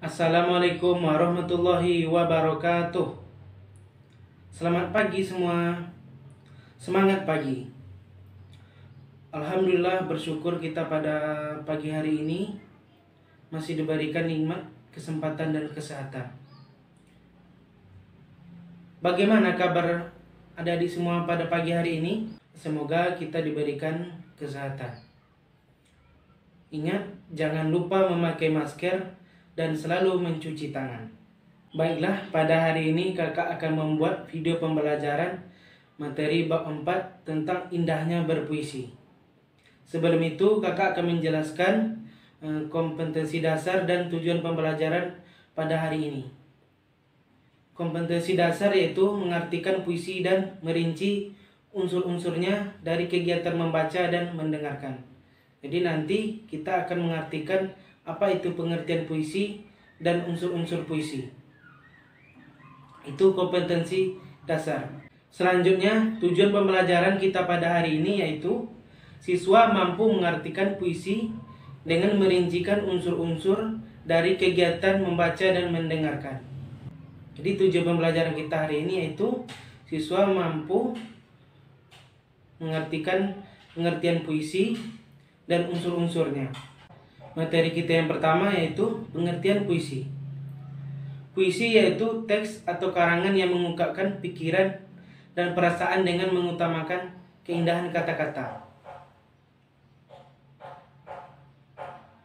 Assalamualaikum warahmatullahi wabarakatuh. Selamat pagi semua. Semangat pagi. Alhamdulillah, bersyukur kita pada pagi hari ini masih diberikan nikmat, kesempatan dan kesehatan. Bagaimana kabar adik-adik semua pada pagi hari ini? Semoga kita diberikan kesehatan. Ingat, jangan lupa memakai masker dan selalu mencuci tangan. Baiklah, pada hari ini kakak akan membuat video pembelajaran materi bab 4 tentang indahnya berpuisi. Sebelum itu, kakak akan menjelaskan kompetensi dasar dan tujuan pembelajaran pada hari ini. Kompetensi dasar yaitu mengartikan puisi dan merinci unsur-unsurnya dari kegiatan membaca dan mendengarkan. Jadi nanti kita akan mengartikan apa itu pengertian puisi dan unsur-unsur puisi. Itu kompetensi dasar. Selanjutnya, tujuan pembelajaran kita pada hari ini yaitu siswa mampu mengartikan puisi dengan merincikan unsur-unsur dari kegiatan membaca dan mendengarkan. Jadi tujuan pembelajaran kita hari ini yaitu siswa mampu mengartikan pengertian puisi dan unsur-unsurnya. Materi kita yang pertama yaitu pengertian puisi. Puisi yaitu teks atau karangan yang mengungkapkan pikiran dan perasaan dengan mengutamakan keindahan kata-kata.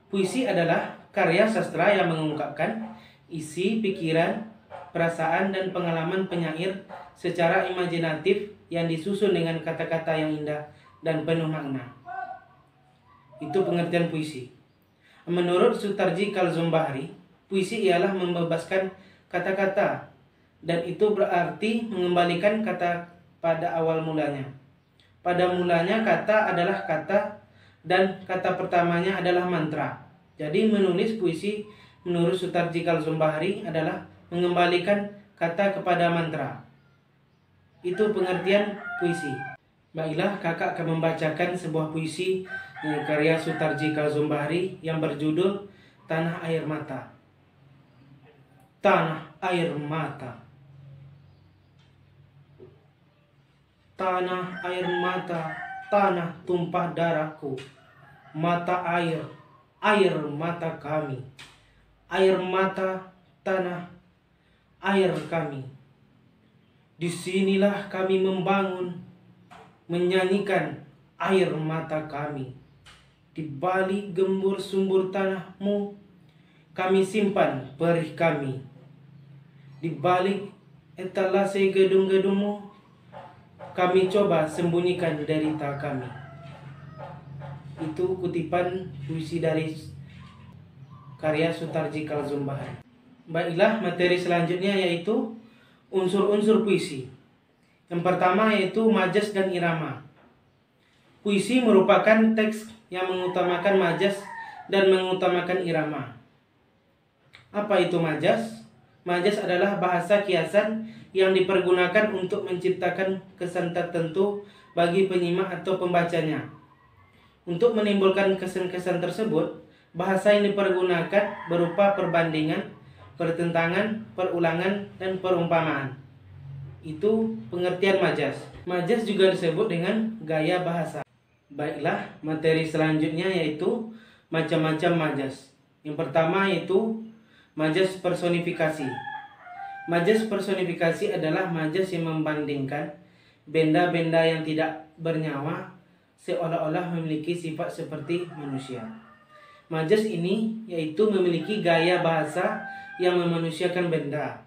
Puisi adalah karya sastra yang mengungkapkan isi pikiran, perasaan dan pengalaman penyair secara imajinatif yang disusun dengan kata-kata yang indah dan penuh makna. Itu pengertian puisi. Menurut Sutarji Kalzombahri, puisi ialah membebaskan kata-kata dan itu berarti mengembalikan kata pada awal mulanya. Pada mulanya kata adalah kata dan kata pertamanya adalah mantra. Jadi menulis puisi menurut Sutarji Kalzombahri adalah mengembalikan kata kepada mantra. Itu pengertian puisi. Baiklah, kakak akan membacakan sebuah puisi karya Sutarji Kalzombahri yang berjudul Tanah Air Mata. Tanah air mata. Tanah air mata, tanah tumpah darahku. Mata air, air mata kami. Air mata, tanah, air kami. Disinilah kami membangun, menyanyikan air mata kami. Di balik gembur sumbur tanahmu, kami simpan perih kami. Di balik etalase gedung-gedungmu, kami coba sembunyikan derita kami. Itu kutipan puisi dari karya Sutarji Kalzombahri. Baiklah, materi selanjutnya yaitu unsur-unsur puisi. Yang pertama yaitu majas dan irama. Puisi merupakan teks yang mengutamakan majas dan mengutamakan irama. Apa itu majas? Majas adalah bahasa kiasan yang dipergunakan untuk menciptakan kesan tertentu bagi penyimak atau pembacanya. Untuk menimbulkan kesan-kesan tersebut, bahasa yang dipergunakan berupa perbandingan, pertentangan, perulangan, dan perumpamaan. Itu pengertian majas. Majas juga disebut dengan gaya bahasa. Baiklah, materi selanjutnya yaitu macam-macam majas. Yang pertama yaitu majas personifikasi. Majas personifikasi adalah majas yang membandingkan benda-benda yang tidak bernyawa seolah-olah memiliki sifat seperti manusia. Majas ini yaitu memiliki gaya bahasa yang memanusiakan benda.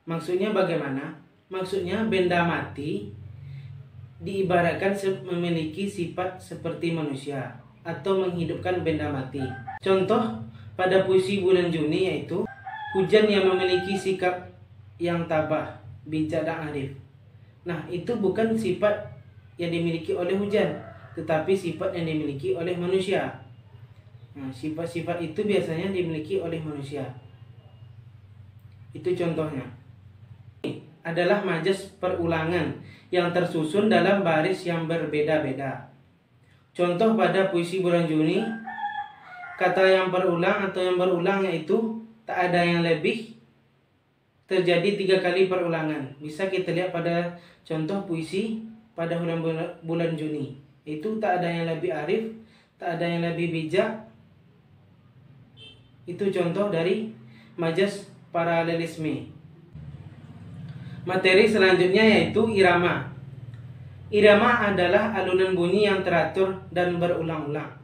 Maksudnya bagaimana? Maksudnya benda mati diibaratkan memiliki sifat seperti manusia atau menghidupkan benda mati. Contoh pada puisi bulan Juni yaitu hujan yang memiliki sikap yang tabah, bijak dan arif. Nah, itu bukan sifat yang dimiliki oleh hujan, tetapi sifat yang dimiliki oleh manusia. Nah, sifat-sifat itu biasanya dimiliki oleh manusia. Itu contohnya. Ini adalah majas perulangan yang tersusun dalam baris yang berbeda-beda. Contoh pada puisi bulan Juni, kata yang berulang atau yang berulang yaitu tak ada yang lebih, terjadi 3 kali perulangan. Bisa kita lihat pada contoh puisi pada bulan Juni. Itu tak ada yang lebih arif, tak ada yang lebih bijak. Itu contoh dari majas paralelisme. Materi selanjutnya yaitu irama. Irama adalah alunan bunyi yang teratur dan berulang-ulang.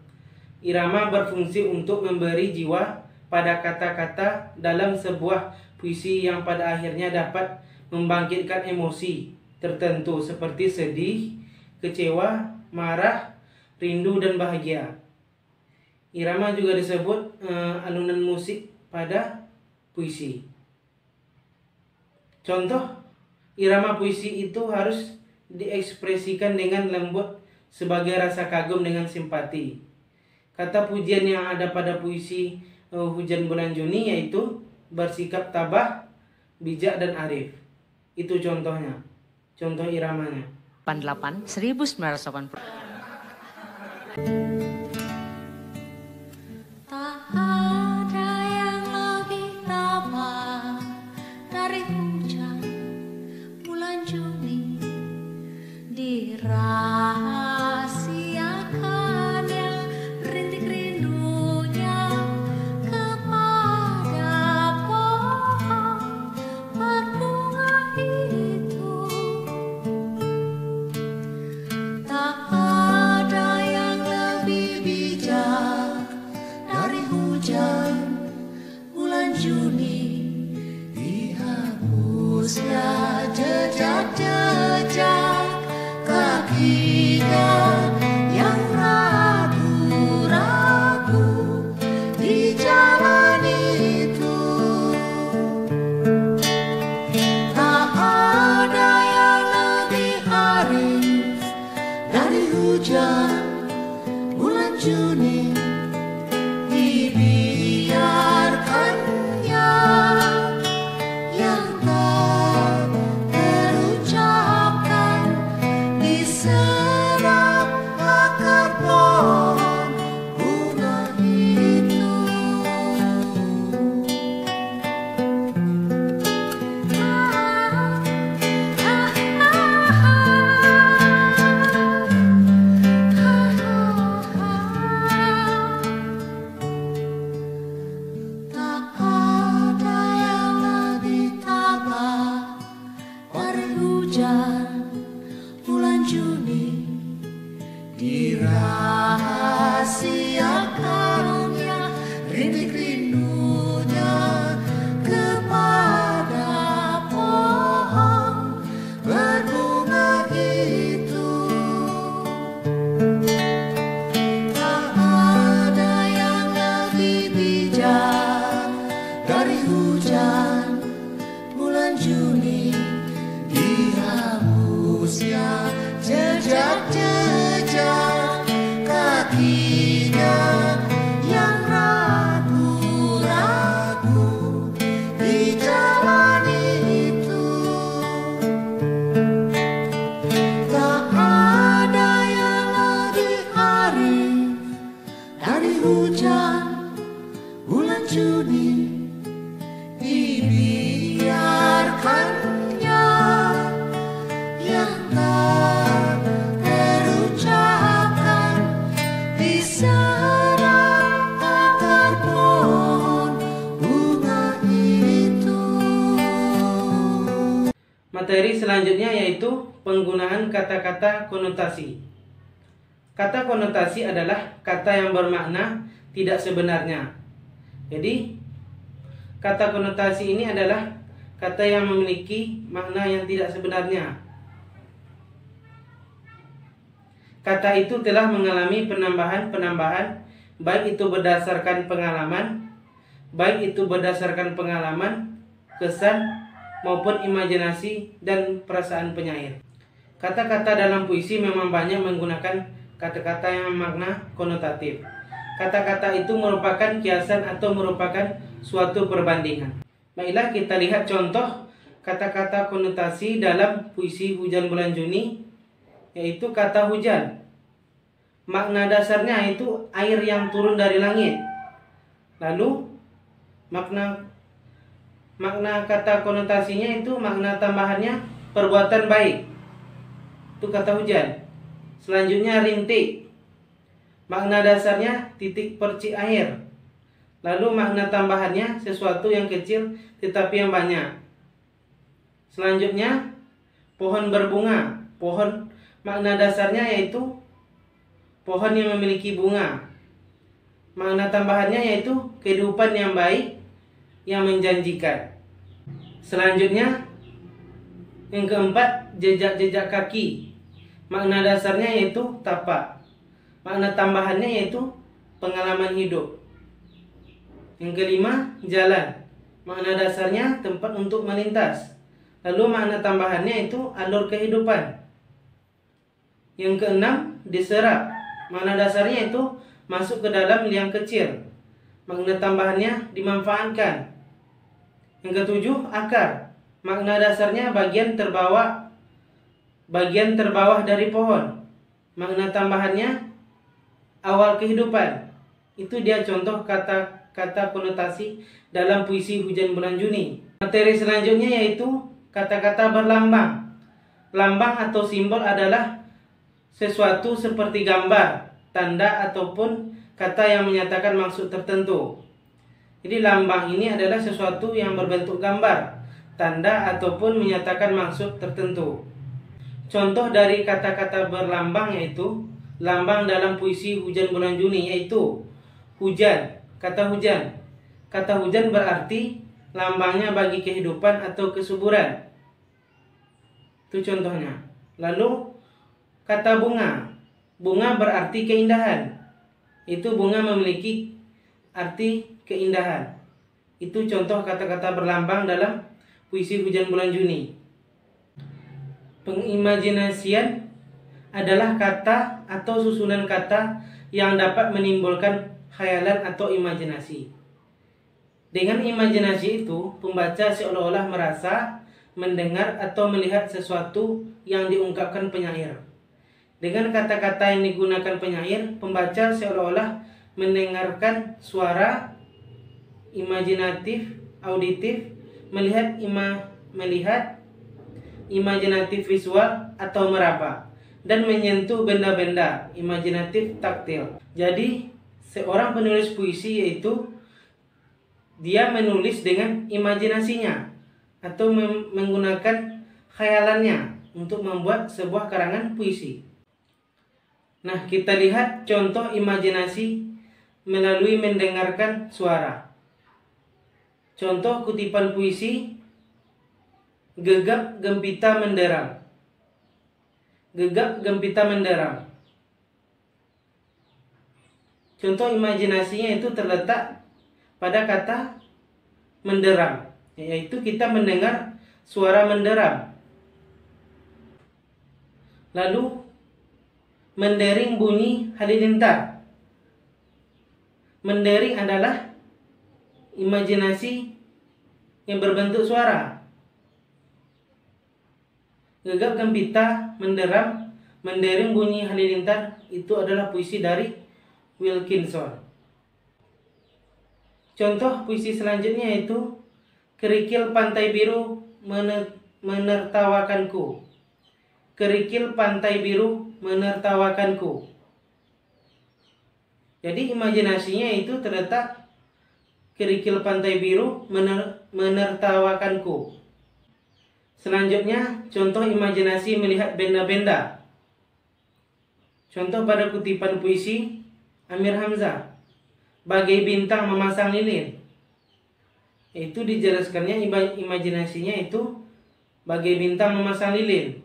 Irama berfungsi untuk memberi jiwa pada kata-kata dalam sebuah puisi yang pada akhirnya dapat membangkitkan emosi tertentu seperti sedih, kecewa, marah, rindu, dan bahagia. Irama juga disebut alunan musik pada puisi. Contoh, irama puisi itu harus diekspresikan dengan lembut sebagai rasa kagum dengan simpati. Kata pujian yang ada pada puisi Hujan Bulan Juni yaitu bersikap tabah, bijak, dan arif. Itu contohnya, contoh iramanya. 88 1980. Tak ada yang lebih tabah dari hujan bulan Juni, dirahasiakannya rintik rindunya kepada pohon berbunga itu. Tak ada yang lebih bijak dari hujan bulan Juni, dihapusnya jejak-jejak kakinya yang ragu-ragu di jalan itu. Tak ada yang lebih arif dari hujan bulan Juni, dibiarkannya yang tak terucapkan diserap akar pohon bunga itu. Tak ada yang lebih tabah dari hujan bulan Juni, dirahasiakannya rintik rindunya kepada pohon berbunga itu. Tak ada yang lebih bijak dari hujan bulan Juni, dihapusnya jejak-jejak kakinya yang ragu-ragu di jalan itu. Tak ada yang lebih arif dari hujan bulan Juni, dibiarkannya yang tak terucapkan diserap akar pohon bunga itu. Materi selanjutnya yaitu penggunaan kata-kata konotasi. Kata konotasi adalah kata yang bermakna tidak sebenarnya. Jadi, kata konotasi ini adalah kata yang memiliki makna yang tidak sebenarnya. Kata itu telah mengalami penambahan-penambahan, baik itu berdasarkan pengalaman, kesan, maupun imajinasi dan perasaan penyair. Kata-kata dalam puisi memang banyak menggunakan kata-kata yang makna konotatif. Kata-kata itu merupakan kiasan atau merupakan suatu perbandingan. Baiklah, kita lihat contoh kata-kata konotasi dalam puisi Hujan Bulan Juni, yaitu kata hujan. Makna dasarnya itu air yang turun dari langit. Lalu makna kata konotasinya itu makna tambahannya perbuatan baik. Itu kata hujan. Selanjutnya rintik. Makna dasarnya titik percik air. Lalu makna tambahannya sesuatu yang kecil tetapi yang banyak. Selanjutnya pohon berbunga. Pohon makna dasarnya yaitu pohon yang memiliki bunga. Makna tambahannya yaitu kehidupan yang baik yang menjanjikan. Selanjutnya yang keempat, jejak-jejak kaki. Makna dasarnya yaitu tapak. Makna tambahannya yaitu pengalaman hidup. Yang kelima, jalan. Makna dasarnya tempat untuk melintas. Lalu makna tambahannya itu alur kehidupan. Yang keenam, diserap. Makna dasarnya itu masuk ke dalam liang kecil. Makna tambahannya dimanfaatkan. Yang ketujuh, akar. Makna dasarnya bagian terbawah dari pohon. Makna tambahannya awal kehidupan. Itu dia contoh kata-kata konotasi dalam puisi Hujan Bulan Juni. Materi selanjutnya yaitu kata-kata berlambang. Lambang atau simbol adalah sesuatu seperti gambar, tanda ataupun kata yang menyatakan maksud tertentu. Jadi lambang ini adalah sesuatu yang berbentuk gambar, tanda ataupun menyatakan maksud tertentu. Contoh dari kata-kata berlambang yaitu lambang dalam puisi Hujan Bulan Juni yaitu hujan, kata hujan. Kata hujan berarti lambangnya bagi kehidupan atau kesuburan. Itu contohnya. Lalu kata bunga. Bunga berarti keindahan. Itu bunga memiliki arti keindahan. Itu contoh kata-kata berlambang dalam puisi Hujan Bulan Juni. Pengimajinasian adalah kata atau susunan kata yang dapat menimbulkan khayalan atau imajinasi. Dengan imajinasi itu, pembaca seolah-olah merasa, mendengar atau melihat sesuatu yang diungkapkan penyair. Dengan kata-kata yang digunakan penyair, pembaca seolah-olah mendengarkan suara imajinatif, auditif, melihat imajinatif visual atau meraba, dan menyentuh benda-benda imajinatif taktil. Jadi, seorang penulis puisi yaitu dia menulis dengan imajinasinya atau menggunakan khayalannya untuk membuat sebuah karangan puisi. Nah, kita lihat contoh imajinasi melalui mendengarkan suara. Contoh kutipan puisi, gegap gempita menderam. Gegap gempita menderam. Contoh imajinasinya itu terletak pada kata menderam, yaitu kita mendengar suara menderam. Lalu mendering bunyi halilintar. Mendering adalah imajinasi yang berbentuk suara. Gegap gempita menderam, mendering bunyi halilintar, itu adalah puisi dari Wilkinson. Contoh puisi selanjutnya yaitu kerikil pantai biru menertawakanku. Kerikil pantai biru menertawakanku. Jadi imajinasinya itu terletak kerikil pantai biru menertawakanku. Selanjutnya contoh imajinasi melihat benda-benda. Contoh pada kutipan puisi Amir Hamzah, bagai bintang memasang lilin. Itu dijelaskannya imajinasinya itu bagai bintang memasang lilin.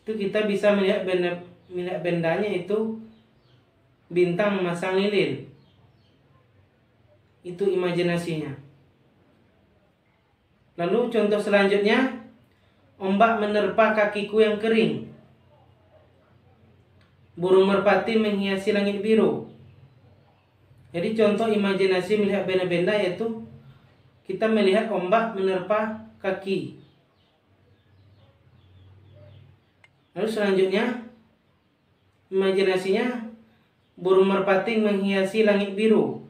Itu kita bisa melihat bendanya itu bintang memasang lilin. Itu imajinasinya. Lalu contoh selanjutnya, ombak menerpa kakiku yang kering. Burung merpati menghiasi langit biru. Jadi contoh imajinasi melihat benda-benda yaitu kita melihat ombak menerpa kaki. Lalu selanjutnya imajinasinya burung merpati menghiasi langit biru.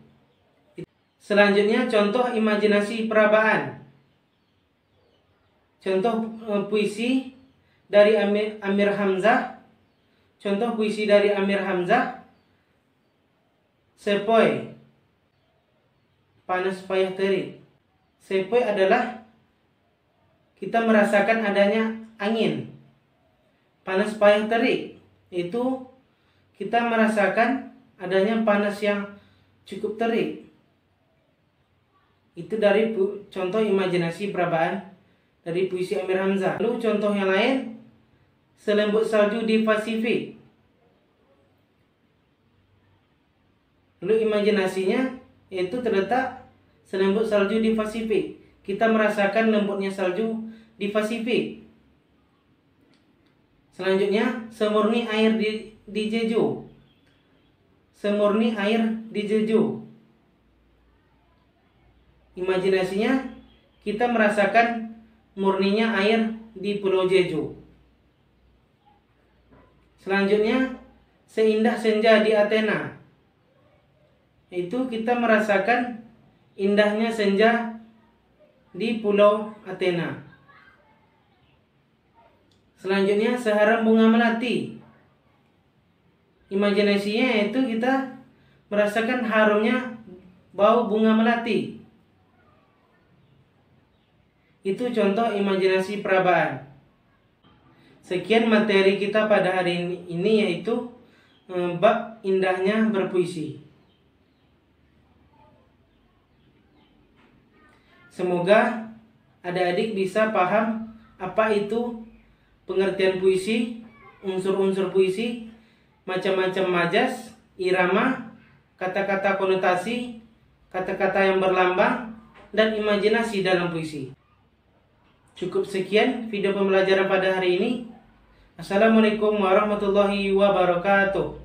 Selanjutnya contoh imajinasi perabaan. Contoh puisi dari Amir Hamzah. Contoh puisi dari Amir Hamzah. Sepoi, panas payah terik. Sepoi adalah kita merasakan adanya angin. Panas payah terik itu kita merasakan adanya panas yang cukup terik. Itu dari contoh imajinasi perabaan dari puisi Amir Hamzah. Lalu contoh yang lain, selembut salju di Pasifik. Lalu imajinasinya yaitu terletak selembut salju di Pasifik. Kita merasakan lembutnya salju di Pasifik. Selanjutnya, semurni air di Jeju. Semurni air di Jeju. Imajinasinya kita merasakan murninya air di Pulau Jeju. Selanjutnya, seindah senja di Athena. Itu kita merasakan indahnya senja di Pulau Athena. Selanjutnya, seharum bunga melati. Imajinasinya yaitu kita merasakan harumnya bau bunga melati. Itu contoh imajinasi perabaan. Sekian materi kita pada hari ini, yaitu bab indahnya berpuisi. Semoga adik-adik bisa paham apa itu pengertian puisi, unsur-unsur puisi, macam-macam majas, irama, kata-kata konotasi, kata-kata yang berlambang, dan imajinasi dalam puisi. Cukup sekian video pembelajaran pada hari ini. Assalamualaikum warahmatullahi wabarakatuh.